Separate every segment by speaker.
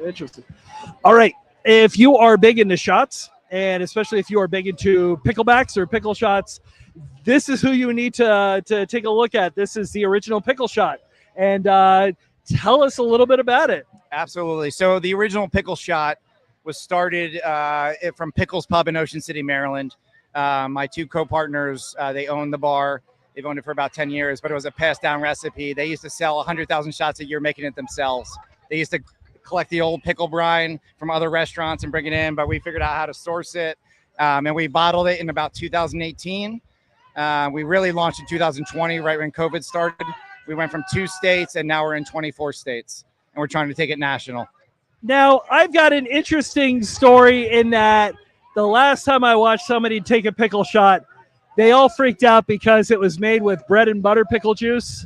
Speaker 1: Interesting. All right. If you are big into shots, and especially if you are big into picklebacks or pickle shots, this is who you need to take a look at. This is the original pickle shot. And tell us a little bit about it.
Speaker 2: Absolutely. So the original pickle shot was started from Pickle's Pub in Ocean City, Maryland. My two co-partners, they own the bar. They've owned it for about 10 years, but it was a passed down recipe. They used to sell 100,000 shots a year making it themselves. They used to collect the old pickle brine from other restaurants and bring it in, but we figured out how to source it. And we bottled it in about 2018. We really launched in 2020, right when COVID started. We went from 2 states and now we're in 24 states and we're trying to take it national.
Speaker 1: Now, I've got an interesting story in that the last time I watched somebody take a pickle shot, they all freaked out because it was made with bread and butter pickle juice,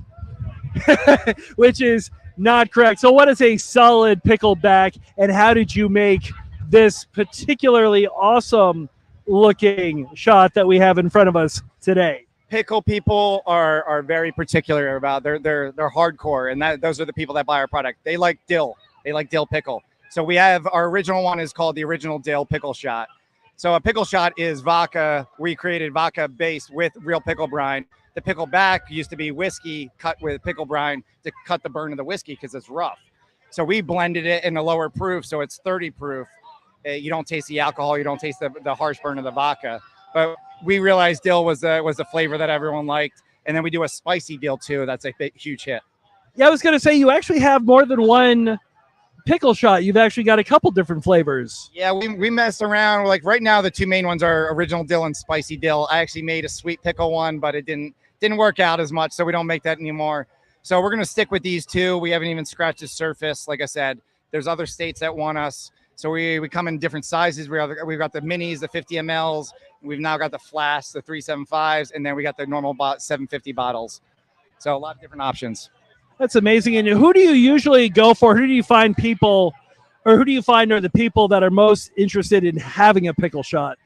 Speaker 1: which is not correct. So what is a solid pickleback, and how did you make this particularly awesome looking shot that we have in front of us today?
Speaker 2: Pickle people are very particular about they're hardcore, and those are the people that buy our product. They like dill. They like dill pickle. So we have our original one is called the original dill pickle shot. So a pickle shot is vodka. We created vodka based with real pickle brine. The pickleback used to be whiskey cut with pickle brine to cut the burn of the whiskey because it's rough. So we blended it in a lower proof, so it's 30 proof. You don't taste the alcohol, you don't taste the harsh burn of the vodka. But we realized dill was the flavor that everyone liked, and then we do a spicy dill too. That's a huge hit.
Speaker 1: Yeah, I was going to say you actually have more than one pickle shot. You've actually got a couple different flavors.
Speaker 2: Yeah, we messed around. Like right now, the two main ones are original dill and spicy dill. I actually made a sweet pickle one, but it didn't work out as much, so we don't make that anymore. So we're gonna stick with these two. We haven't even scratched the surface. Like I said, there's other states that want us, so we come in different sizes. We've got the minis, the 50 mLs. We've now got the flasks, the 375s, and then we got the normal 750 bottles. So a lot of different options.
Speaker 1: That's amazing. And who do you usually go for? Who do you find people, or who do you find are the people that are most interested in having a pickle shot?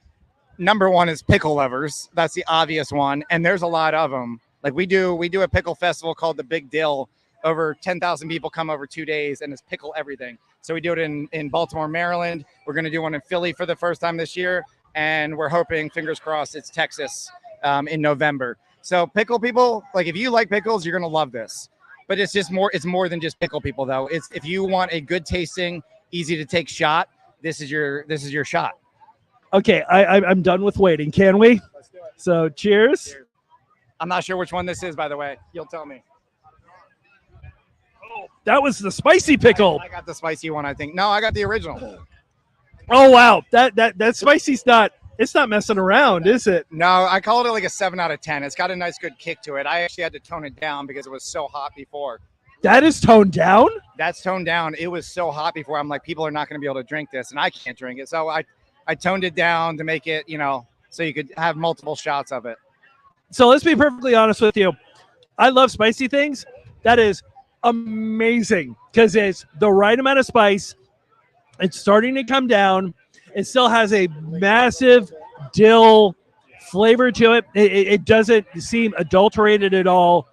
Speaker 2: Number one is pickle lovers. That's the obvious one. And there's a lot of them. Like we do a pickle festival called the Big Dill. Over 10,000 people come over 2 days and it's pickle everything. So we do it in Baltimore, Maryland. We're going to do one in Philly for the first time this year. And we're hoping, fingers crossed, it's Texas in November. So pickle people, like if you like pickles, you're going to love this. But it's more than just pickle people though. It's if you want a good tasting, easy to take shot, this is your shot.
Speaker 1: Okay, I'm done with waiting. Can we?
Speaker 2: Let's do it.
Speaker 1: So cheers.
Speaker 2: I'm not sure which one this is, by the way. You'll tell me.
Speaker 1: Oh, that was the spicy pickle.
Speaker 2: I got the spicy one, I think. No, I got the original.
Speaker 1: Oh wow, that spicy's not. It's not messing around, is it?
Speaker 2: No, I called it like a 7 out of 10. It's got a nice, good kick to it. I actually had to tone it down because it was so hot before.
Speaker 1: That is toned down?
Speaker 2: That's toned down. It was so hot before. I'm like, people are not going to be able to drink this, and I can't drink it. So I toned it down to make it, so you could have multiple shots of it.
Speaker 1: So let's be perfectly honest with you. I love spicy things. That is amazing because it's the right amount of spice. It's starting to come down. It still has a massive dill flavor to it. It doesn't seem adulterated at all.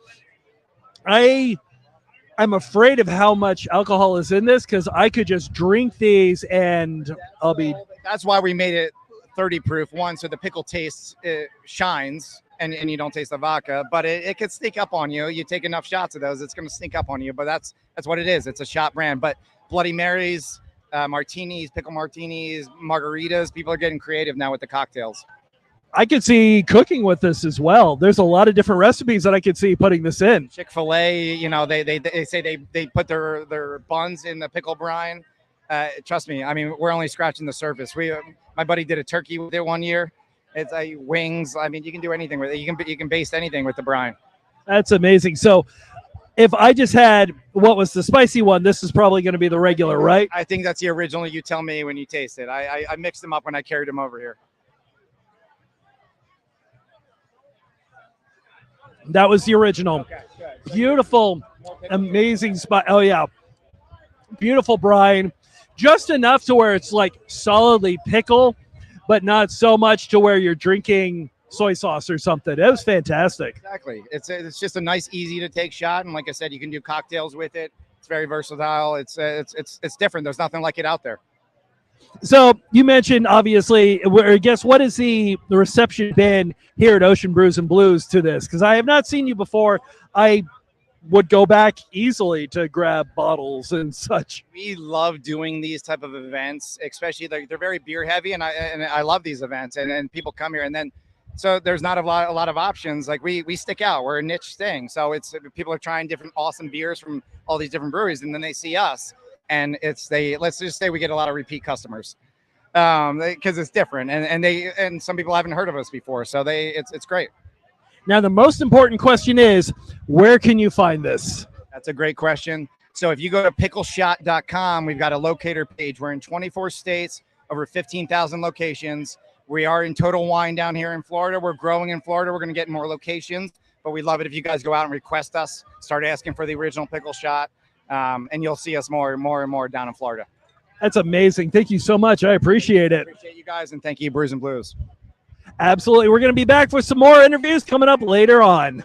Speaker 1: I'm afraid of how much alcohol is in this because I could just drink these and I'll be.
Speaker 2: That's why we made it 30 proof. One, so the pickle taste shines and you don't taste the vodka, but it could sneak up on you. You take enough shots of those, it's going to sneak up on you. But that's what it is. It's a shot brand. But Bloody Marys, martinis, pickle martinis, margaritas. People are getting creative now with the cocktails.
Speaker 1: I could see cooking with this as well. There's a lot of different recipes that I could see putting this in.
Speaker 2: Chick-fil-A, they say they put their buns in the pickle brine. Trust me, I mean, we're only scratching the surface. My buddy did a turkey with it one year. It's wings. I mean, you can do anything with it. You can baste anything with the brine.
Speaker 1: That's amazing. So if I just had what was the spicy one, this is probably going to be the regular, right?
Speaker 2: I think that's the original. You tell me when you taste it. I mixed them up when I carried them over here.
Speaker 1: That was the original. Okay, beautiful, amazing spot. Oh, yeah. Beautiful brine. Just enough to where it's like solidly pickle, but not so much to where you're drinking soy sauce or something. It was fantastic.
Speaker 2: Exactly. It's just a nice, easy to take shot. And like I said, you can do cocktails with it. It's very versatile. It's different. There's nothing like it out there.
Speaker 1: So you mentioned, obviously, I guess, what has the reception been here at Ocean Brews and Blues to this? Because I have not seen you before. I would go back easily to grab bottles and such.
Speaker 2: We love doing these type of events, especially they're very beer heavy, and I love these events, and people come here, and then so there's not a lot of options. Like we stick out. We're a niche thing, so it's people are trying different awesome beers from all these different breweries, and then they see us, and let's just say we get a lot of repeat customers because it's different, and some people haven't heard of us before, so it's great.
Speaker 1: Now, the most important question is, where can you find this?
Speaker 2: That's a great question. So if you go to pickleshot.com, we've got a locator page. We're in 24 states, over 15,000 locations. We are in Total Wine down here in Florida. We're growing in Florida. We're going to get more locations, but we'd love it if you guys go out and request us, start asking for the original Pickle Shot, and you'll see us more and more down in Florida.
Speaker 1: That's amazing. Thank you so much. I appreciate it.
Speaker 2: Appreciate you guys, and thank you, Brews and Blues.
Speaker 1: Absolutely. We're going to be back with some more interviews coming up later on.